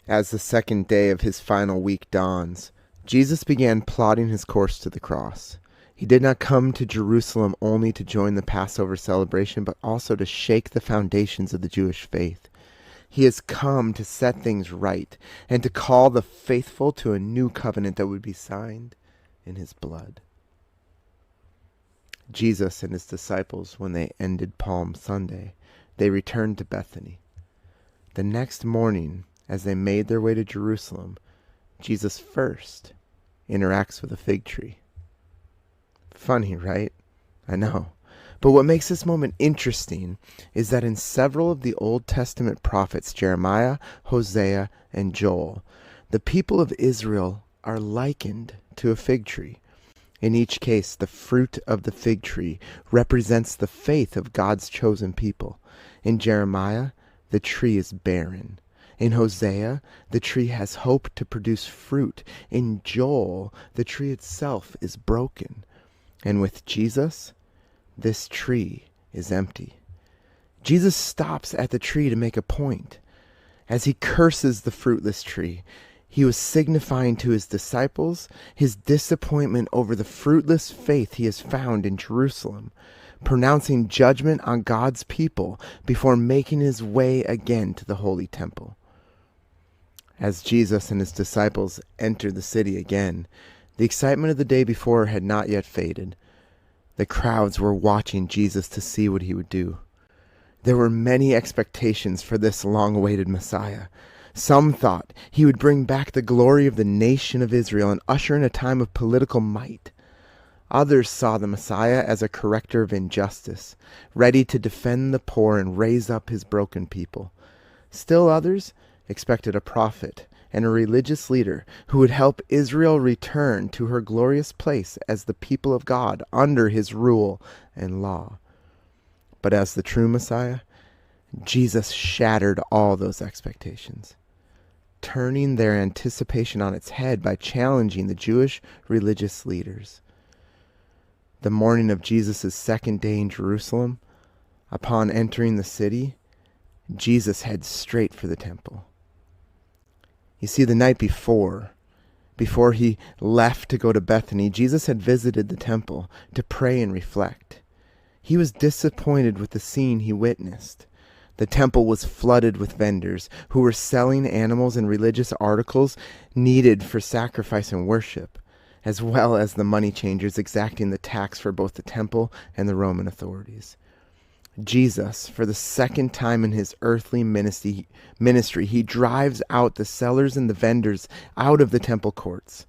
As the second day of his final week dawns, Jesus began plotting his course to the cross. He did not come to Jerusalem only to join the Passover celebration, but also to shake the foundations of the Jewish faith. He has come to set things right and to call the faithful to a new covenant that would be signed in his blood. Jesus and his disciples, when they ended Palm Sunday, they returned to Bethany. The next morning, as they made their way to Jerusalem, Jesus first interacts with a fig tree. Funny, right? I know. But what makes this moment interesting is that in several of the Old Testament prophets, Jeremiah, Hosea, and Joel, the people of Israel are likened to a fig tree. In each case, the fruit of the fig tree represents the faith of God's chosen people. In Jeremiah, the tree is barren. In Hosea, the tree has hope to produce fruit. In Joel, the tree itself is broken. And with Jesus, this tree is empty. Jesus stops at the tree to make a point. As he curses the fruitless tree, he was signifying to his disciples his disappointment over the fruitless faith he has found in Jerusalem, pronouncing judgment on God's people before making his way again to the holy temple. As Jesus and his disciples entered the city again, the excitement of the day before had not yet faded. The crowds were watching Jesus to see what he would do. There were many expectations for this long-awaited Messiah. Some thought he would bring back the glory of the nation of Israel and usher in a time of political might. Others saw the Messiah as a corrector of injustice, ready to defend the poor and raise up his broken people. Still others expected a prophet and a religious leader who would help Israel return to her glorious place as the people of God under his rule and law. But as the true Messiah, Jesus shattered all those expectations, turning their anticipation on its head by challenging the Jewish religious leaders. The morning of Jesus' second day in Jerusalem, upon entering the city, Jesus heads straight for the temple. You see, the night before he left to go to Bethany, Jesus had visited the temple to pray and reflect. He was disappointed with the scene he witnessed. The temple was flooded with vendors who were selling animals and religious articles needed for sacrifice and worship, as well as the money changers exacting the tax for both the temple and the Roman authorities. Jesus, for the second time in his earthly ministry, he drives out the sellers and the vendors out of the temple courts.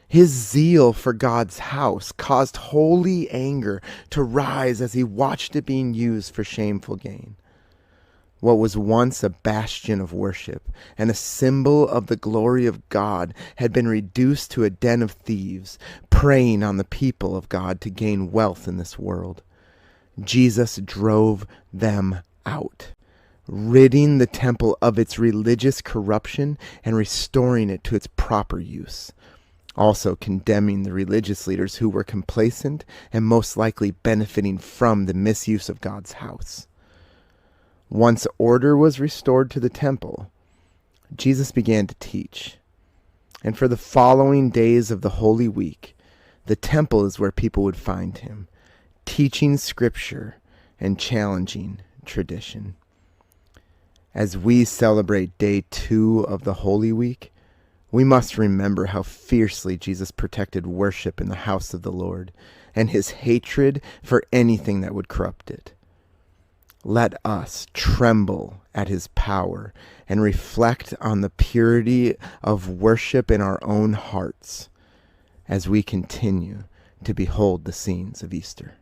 His zeal for God's house caused holy anger to rise as he watched it being used for shameful gain. What was once a bastion of worship and a symbol of the glory of God had been reduced to a den of thieves, preying on the people of God to gain wealth in this world. Jesus drove them out, ridding the temple of its religious corruption and restoring it to its proper use, also condemning the religious leaders who were complacent and most likely benefiting from the misuse of God's house. Once order was restored to the temple, Jesus began to teach. And for the following days of the Holy Week, the temple is where people would find him, teaching Scripture and challenging tradition. As we celebrate day 2 of the Holy Week, we must remember how fiercely Jesus protected worship in the house of the Lord and his hatred for anything that would corrupt it. Let us tremble at his power and reflect on the purity of worship in our own hearts as we continue to behold the scenes of Easter.